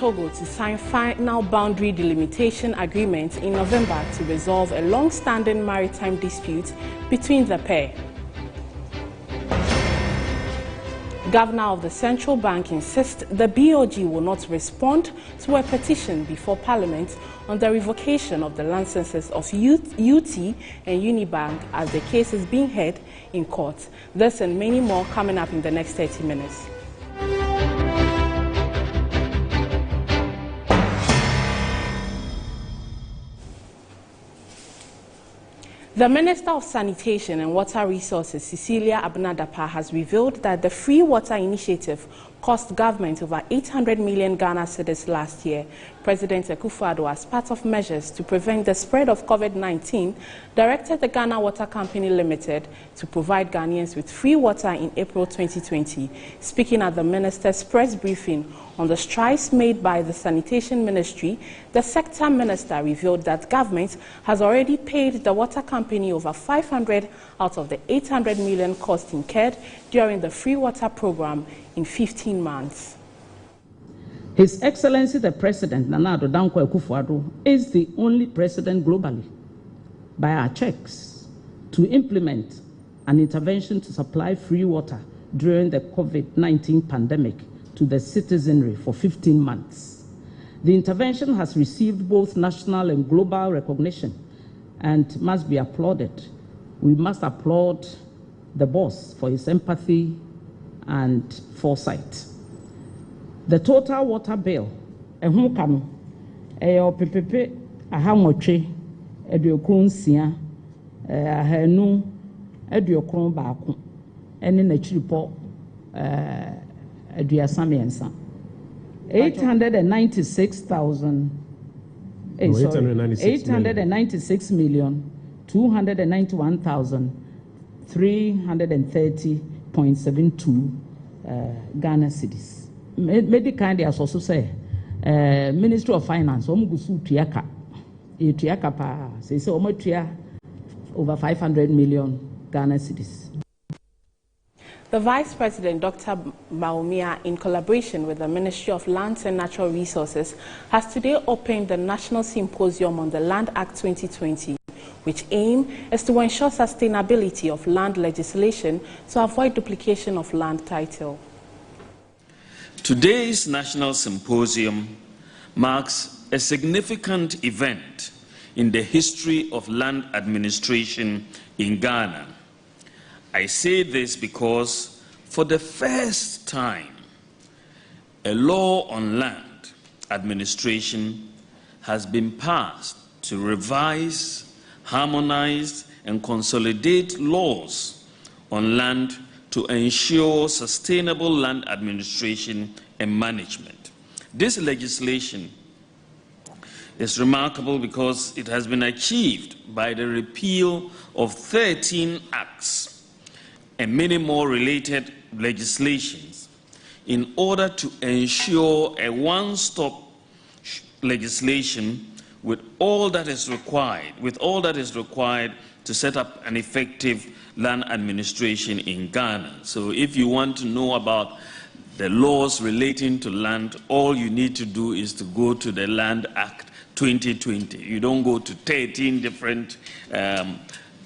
Togo to sign final boundary delimitation agreement in November to resolve a long-standing maritime dispute between the pair. Governor of the Central Bank insists the BOG will not respond to a petition before Parliament on the revocation of the licenses of UT and Unibank as the case is being heard in court. This and many more coming up in the next 30 minutes. The Minister of Sanitation and Water Resources, Cecilia Abnadapa, has revealed that the Free Water Initiative cost government over 800 million Ghana cedis last year. President Akufo-Addo, as part of measures to prevent the spread of COVID-19, directed the Ghana Water Company Limited to provide Ghanaians with free water in April 2020. Speaking at the minister's press briefing on the strides made by the Sanitation Ministry, the sector minister revealed that government has already paid the water company over 500 out of the 800 million cost incurred during the free water program in 15 months. His Excellency the President, Nana Addo Dankwa Akufo-Addo, is the only president globally, by our checks, to implement an intervention to supply free water during the COVID-19 pandemic to the citizenry for 15 months. The intervention has received both national and global recognition and must be applauded. We must applaud the boss for his empathy and foresight. The total water bill, ehukano, PPP, ahamotwe, eduokunsia, ahanu, eduokron baako, ene na chiripo, eduasamiensa. 896,291,330.72 Ghana cedis. Medical also say Ministry of Finance, Omugusu Tiaka, Tiaka pa, say so over 500 million Ghana cedis. The Vice President, Dr. Baumia, in collaboration with the Ministry of Lands and Natural Resources, has today opened the National Symposium on the Land Act 2020, which aim is to ensure sustainability of land legislation to avoid duplication of land title. Today's National Symposium marks a significant event in the history of land administration in Ghana. I say this because for the first time, a law on land administration has been passed to revise, harmonize, and consolidate laws on land to ensure sustainable land administration and management. This legislation is remarkable because it has been achieved by the repeal of 13 acts and many more related legislations in order to ensure a one-stop legislation with all that is required, to set up an effective land administration in Ghana. So if you want to know about the laws relating to land, all you need to do is to go to the Land Act 2020. You don't go to 13 different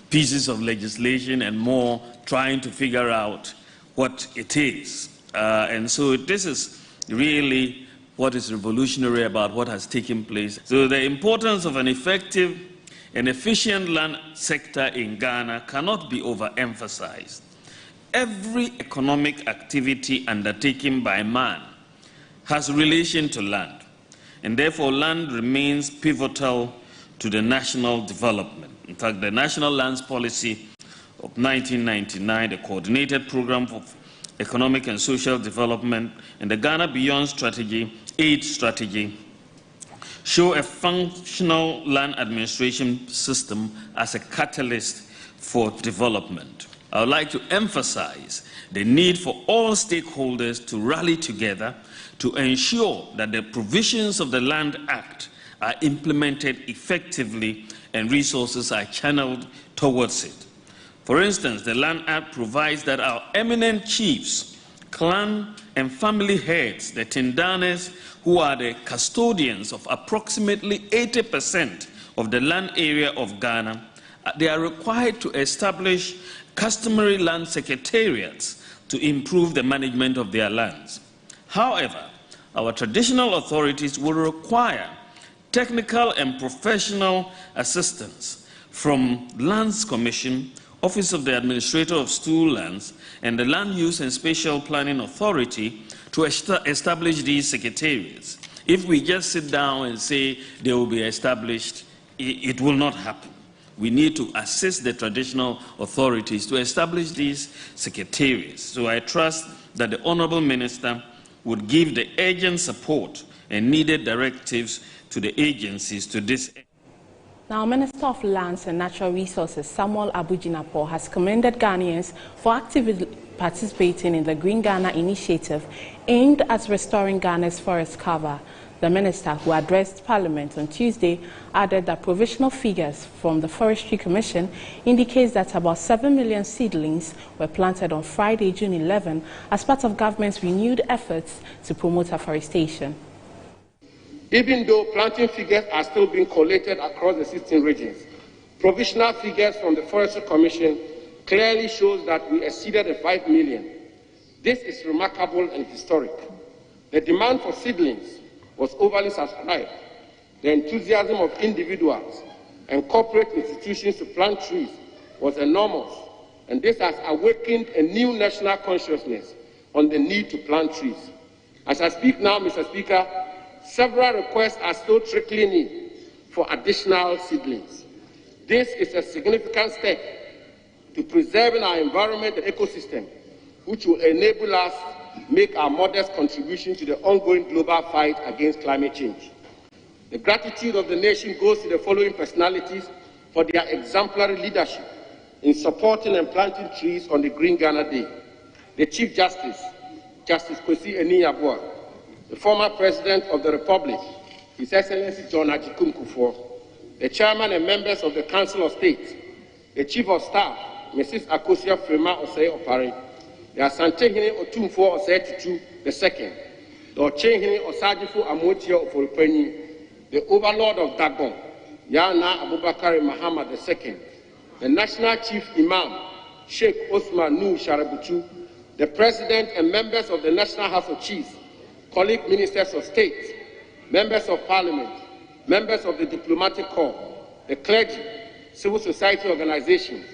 pieces of legislation and more trying to figure out what it is. And so this is really what is revolutionary about what has taken place. So the importance of an effective and efficient land sector in Ghana cannot be overemphasized. Every economic activity undertaken by man has relation to land, and therefore land remains pivotal to the national development. In fact, the National Lands Policy of 1999, the Coordinated Program for Economic and Social Development, and the Ghana Beyond Strategy, AIDS Strategy, show a functional land administration system as a catalyst for development. I would like to emphasize the need for all stakeholders to rally together to ensure that the provisions of the Land Act are implemented effectively and resources are channeled towards it. For instance, the Land Act provides that our eminent chiefs clan and family heads, the Tindanes, who are the custodians of approximately 80% of the land area of Ghana, they are required to establish customary land secretariats to improve the management of their lands. However, our traditional authorities will require technical and professional assistance from Lands Commission, Office of the Administrator of Stool Lands, and the Land Use and Spatial Planning Authority to establish these secretariats. If we just sit down and say they will be established, it will not happen. We need to assist the traditional authorities to establish these secretariats. So I trust that the Honourable Minister would give the urgent support and needed directives to the agencies to this end. Now, Minister of Lands and Natural Resources Samuel Abujinapo has commended Ghanaians for actively participating in the Green Ghana initiative aimed at restoring Ghana's forest cover. The minister, who addressed Parliament on Tuesday, added that provisional figures from the Forestry Commission indicates that about 7 million seedlings were planted on Friday, June 11, as part of government's renewed efforts to promote afforestation. Even though planting figures are still being collated across the 16 regions, provisional figures from the Forestry Commission clearly shows that we exceeded the 5 million. This is remarkable and historic. The demand for seedlings was overly subscribed. The enthusiasm of individuals and corporate institutions to plant trees was enormous, and this has awakened a new national consciousness on the need to plant trees. As I speak now, Mr. Speaker, several requests are still trickling in for additional seedlings. This is a significant step to preserving our environment and ecosystem, which will enable us to make our modest contribution to the ongoing global fight against climate change. The gratitude of the nation goes to the following personalities for their exemplary leadership in supporting and planting trees on the Green Ghana Day. The Chief Justice, Justice Kwesi Eniyabuah, the former President of the Republic, His Excellency John Ajikum Kufuor, the Chairman and members of the Council of State, the Chief of Staff, Mrs. Akosia Frema Osei Opare, the Asantehene Otumfuo Osei Tutu II, the Ochehene Osajifu Amotia Oforipenyi, the Overlord of Dagon, Yana Abubakar Muhammad II, the National Chief Imam, Sheikh Osman Nuh Sharabutu, the President and members of the National House of Chiefs, colleague ministers of state, members of parliament, members of the diplomatic corps, the clergy, civil society organizations,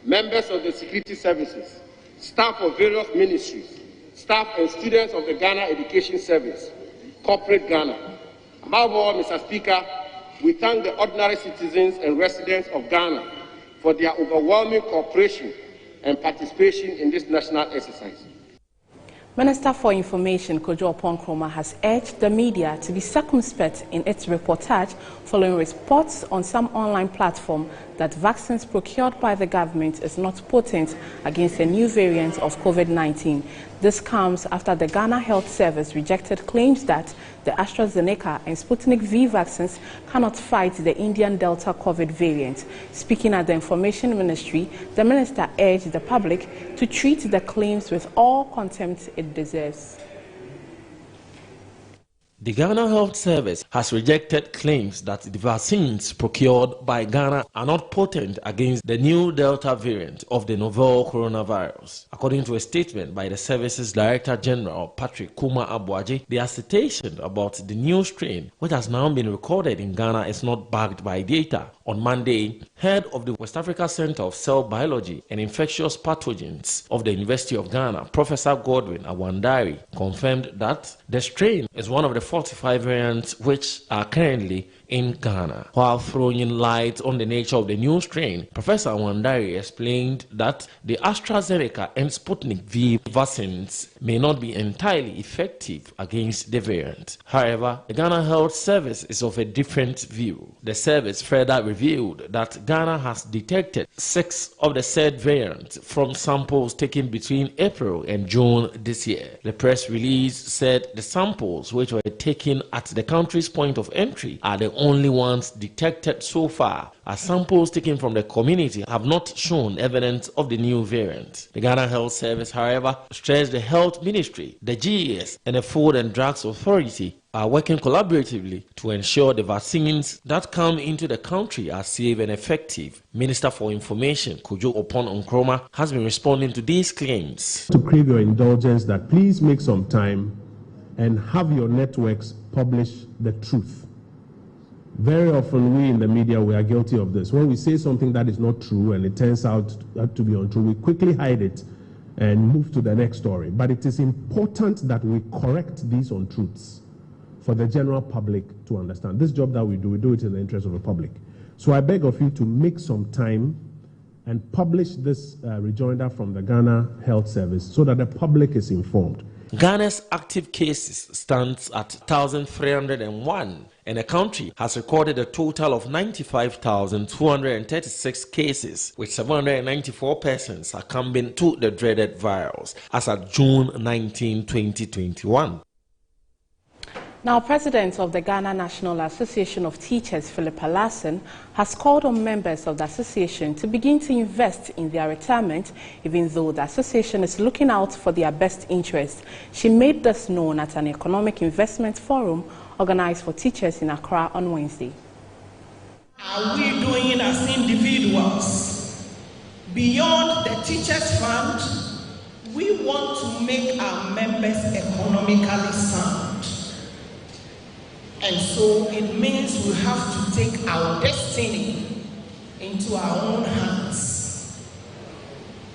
members of the security services, staff of various ministries, staff and students of the Ghana Education Service, corporate Ghana. Above all, Mr. Speaker, we thank the ordinary citizens and residents of Ghana for their overwhelming cooperation and participation in this national exercise. Minister for Information Kojo Oponkroma has urged the media to be circumspect in its reportage following reports on some online platform that vaccines procured by the government is not potent against a new variant of COVID-19. This comes after the Ghana Health Service rejected claims that the AstraZeneca and Sputnik V vaccines cannot fight the Indian Delta COVID variant. Speaking at the Information Ministry, the minister urged the public to treat the claims with all contempt it deserves. The Ghana Health Service has rejected claims that the vaccines procured by Ghana are not potent against the new Delta variant of the novel coronavirus. According to a statement by the service's Director General, Patrick Kuma Abuaji, the assertion about the new strain, which has now been recorded in Ghana, is not backed by data. On Monday, head of the West Africa Center of Cell Biology and Infectious Pathogens of the University of Ghana, Professor Godwin Awandari, confirmed that the strain is one of the 45 variants which are currently in Ghana. While throwing light on the nature of the new strain, Professor Awandari explained that the AstraZeneca and Sputnik V vaccines may not be entirely effective against the variant. However, the Ghana Health Service is of a different view. The service further revealed that Ghana has detected 6 of the said variants from samples taken between April and June this year. The press release said the samples which were taken at the country's point of entry are the only ones detected so far, as samples taken from the community have not shown evidence of the new variant. The Ghana Health Service, however, stressed the Health Ministry, the GES, and the Food and Drugs Authority are working collaboratively to ensure the vaccines that come into the country are safe and effective. Minister for Information, Kojo Opon-Nkrumah, has been responding to these claims. To crave your indulgence that please make some time and have your networks publish the truth. Very often we in the media, we are guilty of this. When we say something that is not true and it turns out to be untrue, we quickly hide it and move to the next story. But it is important that we correct these untruths for the general public to understand. This job that we do it in the interest of the public. So I beg of you to make some time and publish this rejoinder from the Ghana Health Service so that the public is informed. Ghana's active cases stands at 1,301, and the country has recorded a total of 95,236 cases, with 794 persons succumbing to the dreaded virus as of June 19, 2021. Now, President of the Ghana National Association of Teachers, Philippa Larson, has called on members of the association to begin to invest in their retirement, even though the association is looking out for their best interests. She made this known at an economic investment forum organized for teachers in Accra on Wednesday. Are we doing as individuals? Beyond the Teachers Fund, we want to make our members economically sound. And so it means we have to take our destiny into our own hands.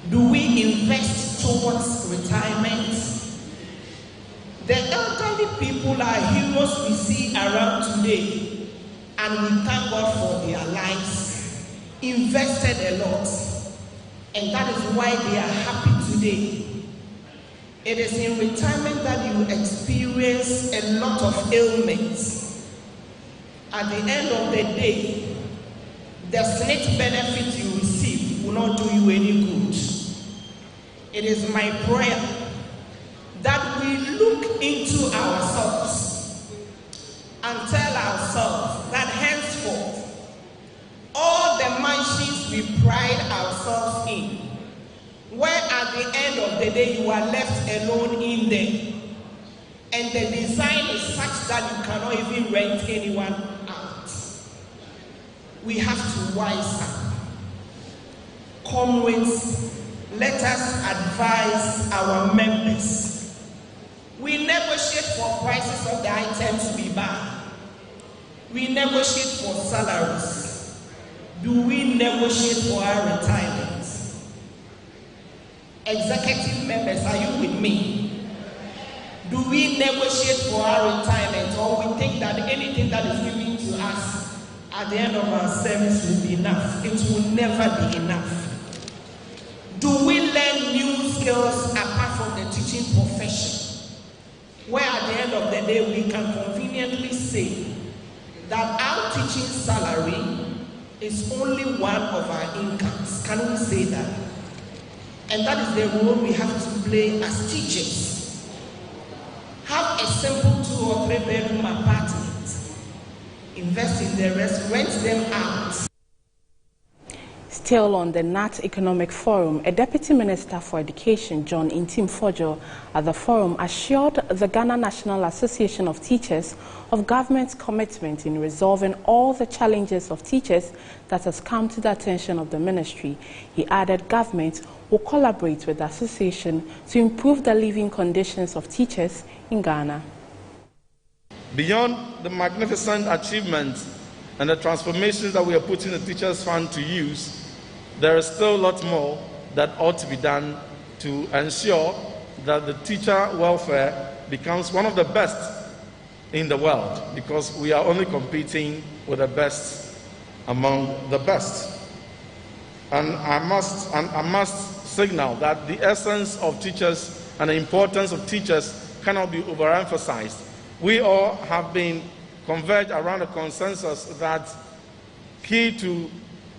Do we invest towards retirement? The elderly people are heroes we see around today, and we thank God for their lives, invested a lot, and that is why they are happy today. It is in retirement that you experience a lot of ailments. At the end of the day, the SNIT benefit you receive will not do you any good. It is my prayer that we look into ourselves and tell ourselves that henceforth, all the mansions we pride ourselves in, where at the end of the day you are left alone in there, and the design is such that you cannot even rent anyone out. We have to wise up. Comrades, let us advise our members. We negotiate for prices of the items we buy. We negotiate for salaries. Do we negotiate for our retirements? Executive members, are you with me? Do we negotiate for our retirement, or we think that anything that is given to us at the end of our service will be enough? It will never be enough. Do we learn new skills apart from the teaching profession, where at the end of the day we can conveniently say that our teaching salary is only one of our incomes? Can we say that? And that is the role we have to play as teachers. Have a simple 2 or 3 bedroom apartment. Invest in the rest, rent them out. Still on the NAT Economic Forum, a Deputy Minister for Education, John Intim Fojo, at the forum assured the Ghana National Association of Teachers of government's commitment in resolving all the challenges of teachers that has come to the attention of the ministry. He added government will collaborate with the association to improve the living conditions of teachers in Ghana. Beyond the magnificent achievements and the transformations that we are putting the Teachers Fund to use, there is still a lot more that ought to be done to ensure that the teacher welfare becomes one of the best in the world, because we are only competing with the best among the best. And I must signal that the essence of teachers and the importance of teachers cannot be overemphasized. We all have been converged around a consensus that key to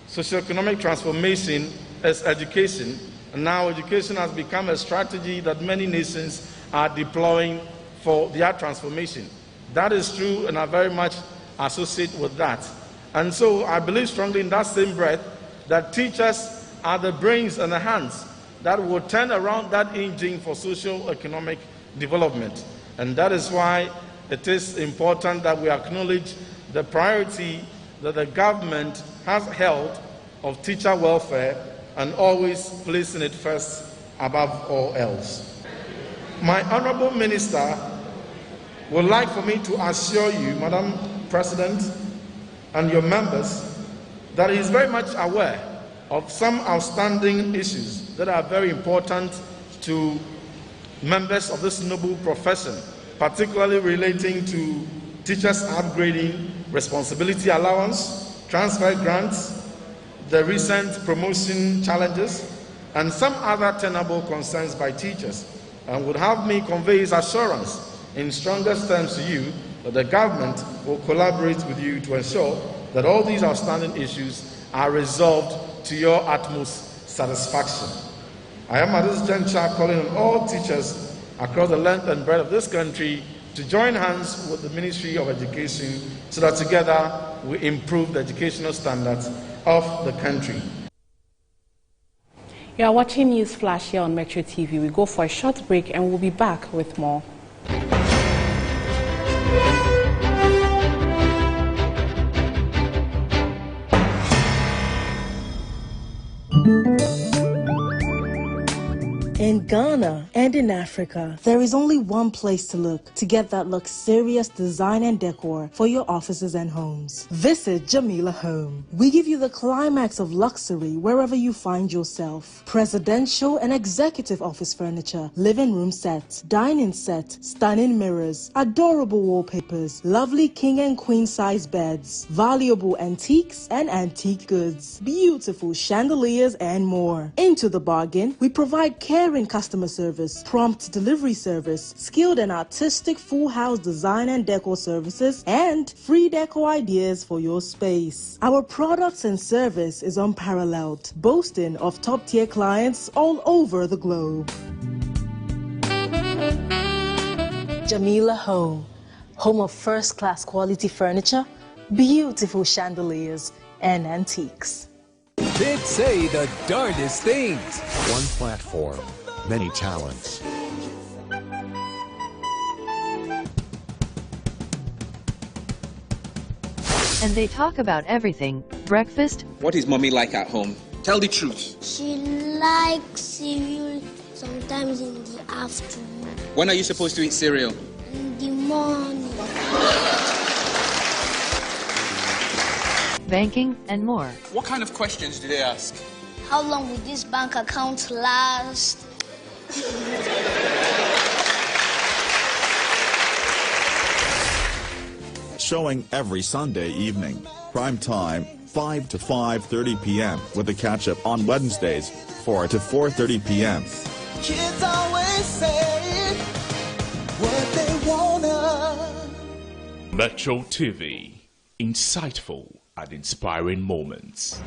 socioeconomic transformation is education. And now education has become a strategy that many nations are deploying for their transformation. That is true, and I very much associate with that. And so I believe strongly in that same breath that teachers are the brains and the hands that will turn around that engine for socio-economic development. And that is why it is important that we acknowledge the priority that the government has held of teacher welfare and always placing it first above all else. My honorable minister would like for me to assure you, Madam President, and your members, that he is very much aware of some outstanding issues that are very important to members of this noble profession, particularly relating to teachers upgrading, responsibility allowance, transfer grants, the recent promotion challenges, and some other tenable concerns by teachers, and would have me convey his assurance in strongest terms to you that the government will collaborate with you to ensure that all these outstanding issues are resolved to your utmost satisfaction. I am at this juncture calling on all teachers across the length and breadth of this country to join hands with the Ministry of Education so that together we improve the educational standards of the country. You are watching NEWSFLASH here on Metro TV. We go for a short break and we'll be back with more. In Ghana and in Africa, there is only one place to look to get that luxurious design and decor for your offices and homes. Visit Jamilah Home. We give you the climax of luxury wherever you find yourself. Presidential and executive office furniture, living room sets, dining set, stunning mirrors, adorable wallpapers, lovely king and queen size beds, valuable antiques and antique goods, beautiful chandeliers and more. Into the bargain, we provide caring customer service, prompt delivery service, skilled and artistic full house design and decor services, and free decor ideas for your space. Our products and service is unparalleled, boasting of top-tier clients all over the globe. Jamilah Home, home of first-class quality furniture, beautiful chandeliers, and antiques. Kids say the darndest things. One platform, many talents. And they talk about everything. Breakfast. What is mommy like at home? Tell the truth. She likes cereal sometimes in the afternoon. When are you supposed to eat cereal? In the morning. Banking and more. What kind of questions do they ask? How long will this bank account last? Showing every Sunday evening. Prime time, 5 to 5:30 p.m. with a catch-up on Wednesdays, 4 to 4:30 p.m. Kids always say what they wanna. Metro TV. Insightful and inspiring moments.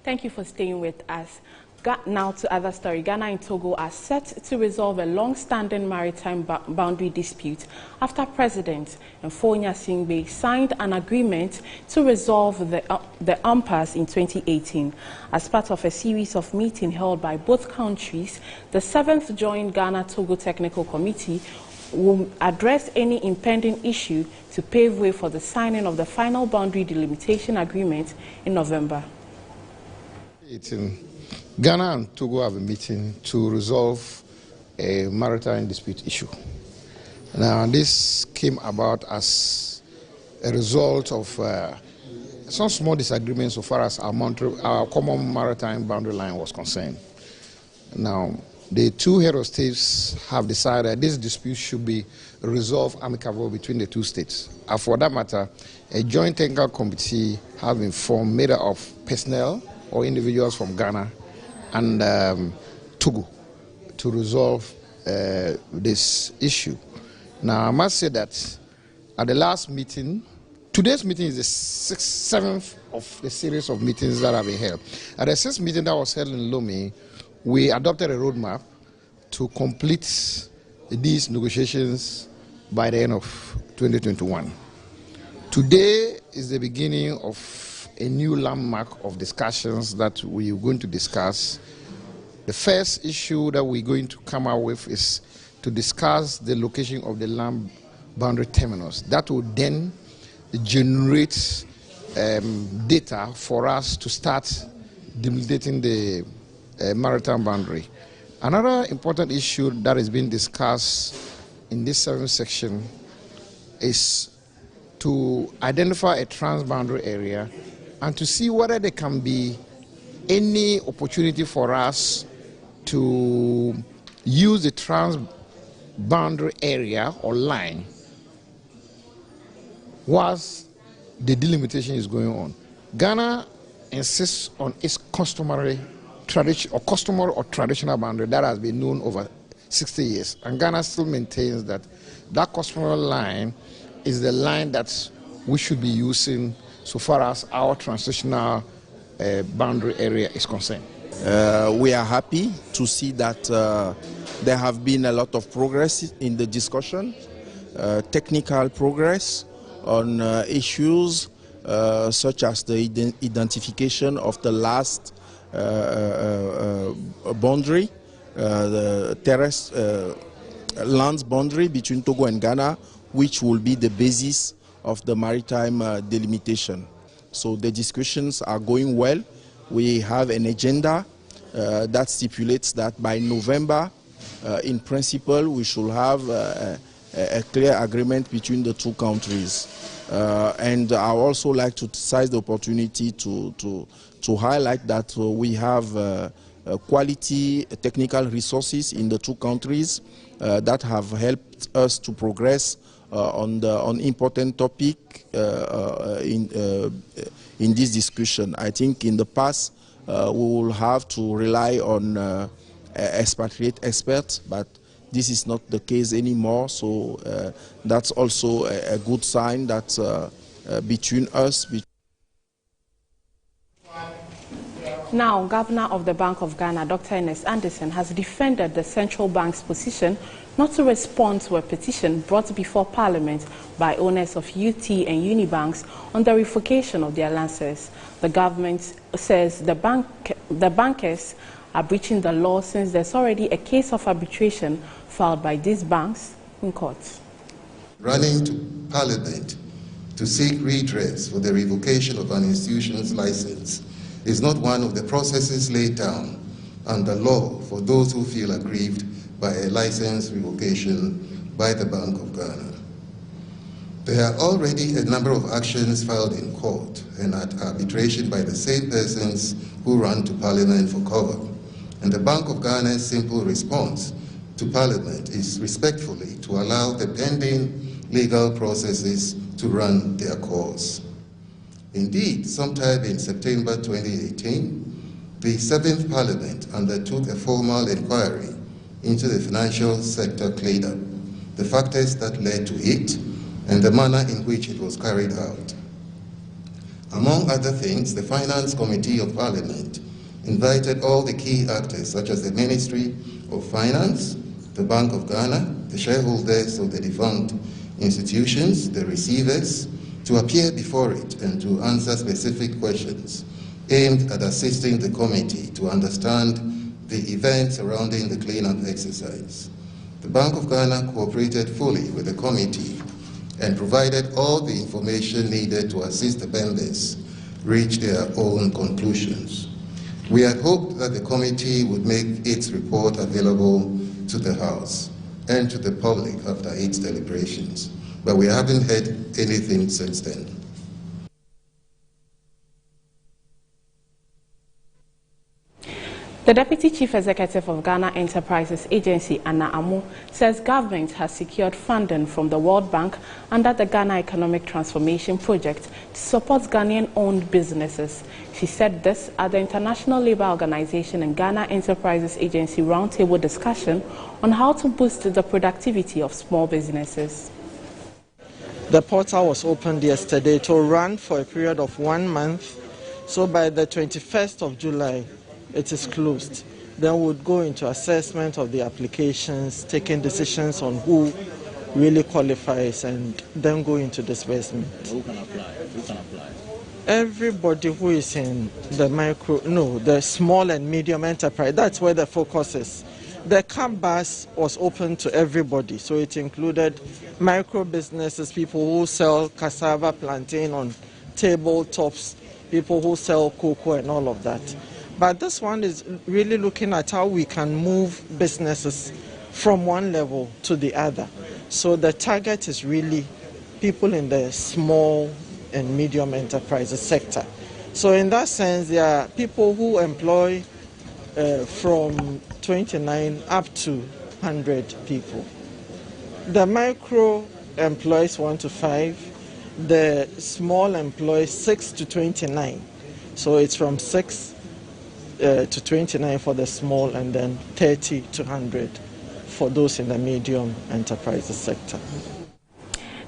Thank you for staying with us. Now to other story. Ghana and Togo are set to resolve a long-standing maritime boundary dispute after President Mfonya Singbe signed an agreement to resolve the impasse in 2018. As part of a series of meetings held by both countries, the 7th Joint Ghana-Togo Technical Committee will address any impending issue to pave way for the signing of the final boundary delimitation agreement in November. Ghana and Togo have a meeting to resolve a maritime dispute issue. Now, this came about as a result of some small disagreements so far as our common maritime boundary line was concerned. Now, the two hero states have decided this dispute should be resolved amicably between the two states. And for that matter, a joint technical committee has been formed, made up of personnel or individuals from Ghana and Togo to resolve this issue. Now, I must say that at the last meeting, today's meeting is the 7th of the series of meetings that have been held. At the 6th meeting that was held in Lomé, we adopted a roadmap to complete these negotiations by the end of 2021. Today is the beginning of a new landmark of discussions that we are going to discuss. The first issue that we're going to come out with is to discuss the location of the land boundary terminus. That will then generate data for us to start delimiting the maritime boundary. Another important issue that is being discussed in this 7th section is to identify a transboundary area and to see whether there can be any opportunity for us to use the transboundary area or line whilst the delimitation is going on. Ghana insists on its customary traditional boundary that has been known over 60 years. And Ghana still maintains that that customary line is the line that we should be using so far as our transitional boundary area is concerned. We are happy to see that there have been a lot of progress in the discussion, technical progress on issues such as the identification of the last boundary, the terrestrial land boundary between Togo and Ghana, which will be the basis of the maritime delimitation. So the discussions are going well. We have an agenda that stipulates that by November, in principle, we should have a clear agreement between the two countries. And I would also like to seize the opportunity to highlight that we have quality technical resources in the two countries that have helped us to progress on important topic in this discussion. I think in the past we will have to rely on expatriate experts, but this is not the case anymore. So that's also a good sign that between us. Now, Governor of the Bank of Ghana, Dr. Ernest Anderson, has defended the central bank's position not to respond to a petition brought before Parliament by owners of UT and Unibanks on the revocation of their licenses. The government says the bankers are breaching the law since there's already a case of arbitration filed by these banks in court. Running to Parliament to seek redress for the revocation of an institution's license is not one of the processes laid down under law for those who feel aggrieved by a license revocation by the Bank of Ghana. There are already a number of actions filed in court and at arbitration by the same persons who run to Parliament for cover. And the Bank of Ghana's simple response to Parliament is respectfully to allow the pending legal processes to run their course. Indeed, sometime in September 2018, the 7th Parliament undertook a formal inquiry into the financial sector cleanup, the factors that led to it, and the manner in which it was carried out. Among other things, the Finance Committee of Parliament invited all the key actors, such as the Ministry of Finance, the Bank of Ghana, the shareholders of the defunct institutions, the receivers, to appear before it and to answer specific questions aimed at assisting the committee to understand the events surrounding the cleanup exercise. The Bank of Ghana cooperated fully with the committee and provided all the information needed to assist the members reach their own conclusions. We had hoped that the committee would make its report available to the House and to the public after its deliberations, but we haven't heard anything since then. The Deputy Chief Executive of Ghana Enterprises Agency, Anna Amo, says government has secured funding from the World Bank under the Ghana Economic Transformation Project to support Ghanaian-owned businesses. She said this at the International Labour Organization and Ghana Enterprises Agency roundtable discussion on how to boost the productivity of small businesses. The portal was opened yesterday to run for a period of 1 month, so by the 21st of July, it is closed. Then we'd go into assessment of the applications, taking decisions on who really qualifies, and then go into disbursement. Who can apply? Who can apply? Everybody who is in the small and medium enterprise, that's where the focus is. The camp bus was open to everybody, so it included micro businesses, people who sell cassava, plantain on tabletops, people who sell cocoa and all of that. But this one is really looking at how we can move businesses from one level to the other. So the target is really people in the small and medium enterprises sector. So in that sense, there are people who employ from 29 up to 100 people. The micro employs 1 to 5. The small employs 6 to 29. So it's from 6 to 29 for the small, and then 30 to 100 for those in the medium enterprises sector.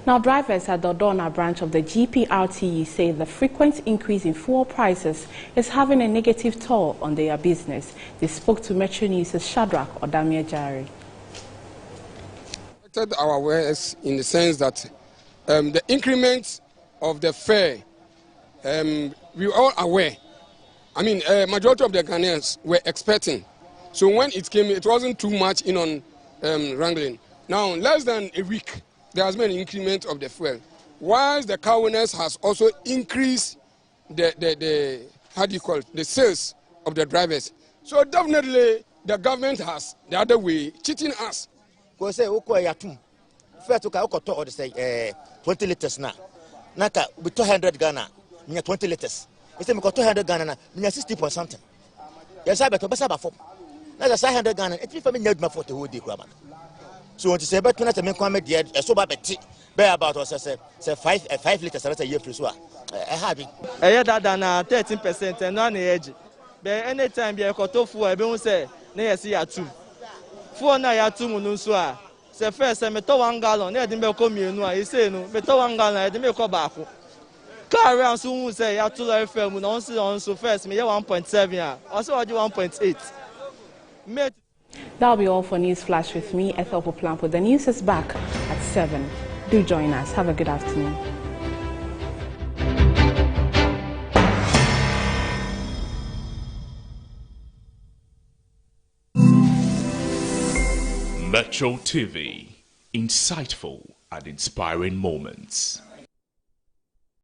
Now, drivers at the Dodona branch of the GPRTE say the frequent increase in fuel prices is having a negative toll on their business. They spoke to Metro News' Shadrach Odamiajari. Our wares in the sense that the increment of the fare, we were all aware. I mean, majority of the Ghanaians were expecting. So when it came, it wasn't too much in on wrangling. Now, less than a week, there has been an increment of the fuel. Whilst the car owners has also increased the how do you call it, the sales of the drivers. So definitely the government has the other way cheating us. Because say first to say 20 liters now. Naka with 200 Ghana, 20 liters. Instead of 200 Ghana, 60 point something. Yes, I bet about 4. Now 100 Ghana, it's for me need my 40 whole day. So when you say about 200 men come here, so about us say 5 liters a year free. So I have it. I had that 13% and on the edge. But anytime you got to fuel, I be say na see ya 2. Fuel na ya 2 munusua. Say first I me to 1 gallon, na dey me come mienu a, he say no, me to 1 gallon, dey me come back. Car around so say ya 2 FM no on first me 1.7 ya. Also I do 1.8. That'll be all for News Flash with me, Ethel Poplampo. The news is back at 7. Do join us. Have a good afternoon. Metro TV, insightful and inspiring moments.